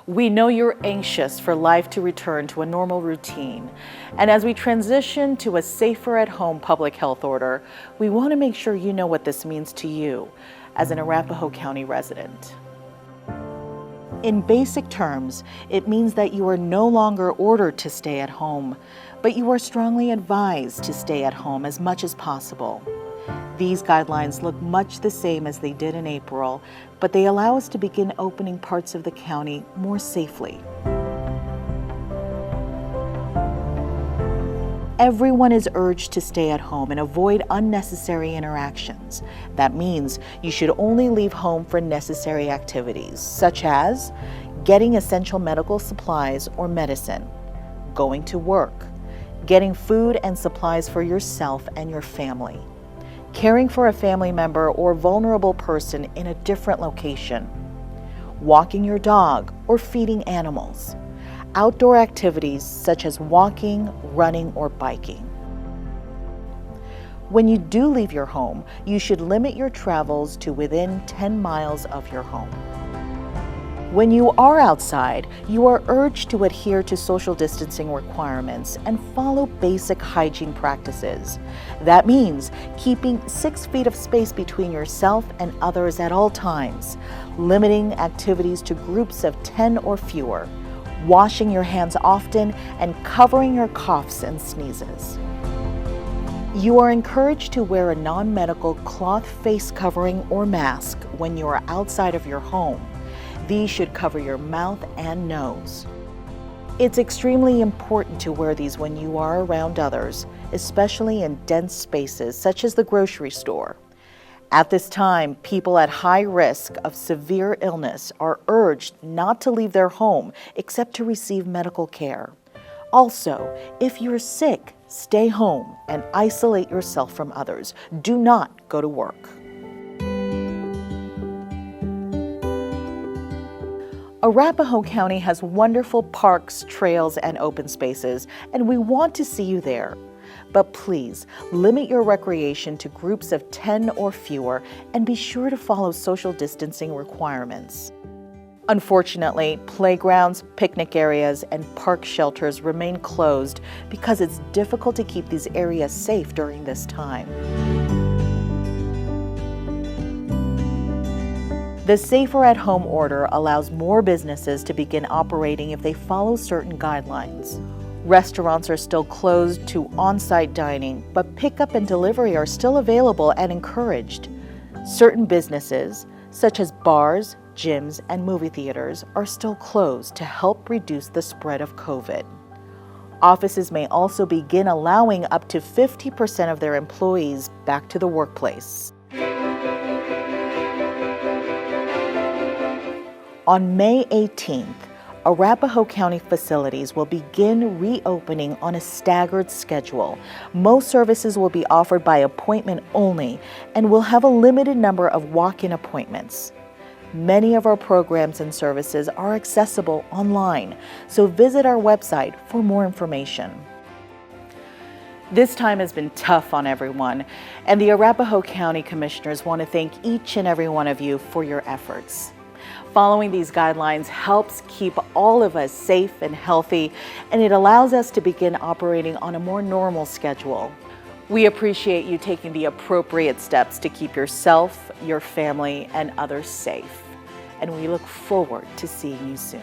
We know you're anxious for life to return to a normal routine. And as we transition to a safer at home public health order, we want to make sure you know what this means to you as an Arapahoe County resident. In basic terms, it means that you are no longer ordered to stay at home, but you are strongly advised to stay at home as much as possible. These guidelines look much the same as they did in April, but they allow us to begin opening parts of the county more safely. Everyone is urged to stay at home and avoid unnecessary interactions. That means you should only leave home for necessary activities, such as getting essential medical supplies or medicine, going to work, getting food and supplies for yourself and your family, caring for a family member or vulnerable person in a different location, walking your dog or feeding animals, outdoor activities such as walking, running, or biking. When you do leave your home, you should limit your travels to within 10 miles of your home. When you are outside, you are urged to adhere to social distancing requirements and follow basic hygiene practices. That means keeping 6 feet of space between yourself and others at all times, limiting activities to groups of 10 or fewer, washing your hands often, and covering your coughs and sneezes. You are encouraged to wear a non-medical cloth face covering or mask when you are outside of your home. These should cover your mouth and nose. It's extremely important to wear these when you are around others, especially in dense spaces such as the grocery store. At this time, people at high risk of severe illness are urged not to leave their home except to receive medical care. Also, if you're sick, stay home and isolate yourself from others. Do not go to work. Arapahoe County has wonderful parks, trails, and open spaces, and we want to see you there. But please, limit your recreation to groups of 10 or fewer, and be sure to follow social distancing requirements. Unfortunately, playgrounds, picnic areas, and park shelters remain closed because it's difficult to keep these areas safe during this time. The Safer at Home order allows more businesses to begin operating if they follow certain guidelines. Restaurants are still closed to on-site dining, but pickup and delivery are still available and encouraged. Certain businesses, such as bars, gyms, and movie theaters, are still closed to help reduce the spread of COVID. Offices may also begin allowing up to 50% of their employees back to the workplace. On May 18th, Arapahoe County facilities will begin reopening on a staggered schedule. Most services will be offered by appointment only and will have a limited number of walk-in appointments. Many of our programs and services are accessible online, so visit our website for more information. This time has been tough on everyone, and the Arapahoe County Commissioners want to thank each and every one of you for your efforts. Following these guidelines helps keep all of us safe and healthy, and it allows us to begin operating on a more normal schedule. We appreciate you taking the appropriate steps to keep yourself, your family, and others safe. And we look forward to seeing you soon.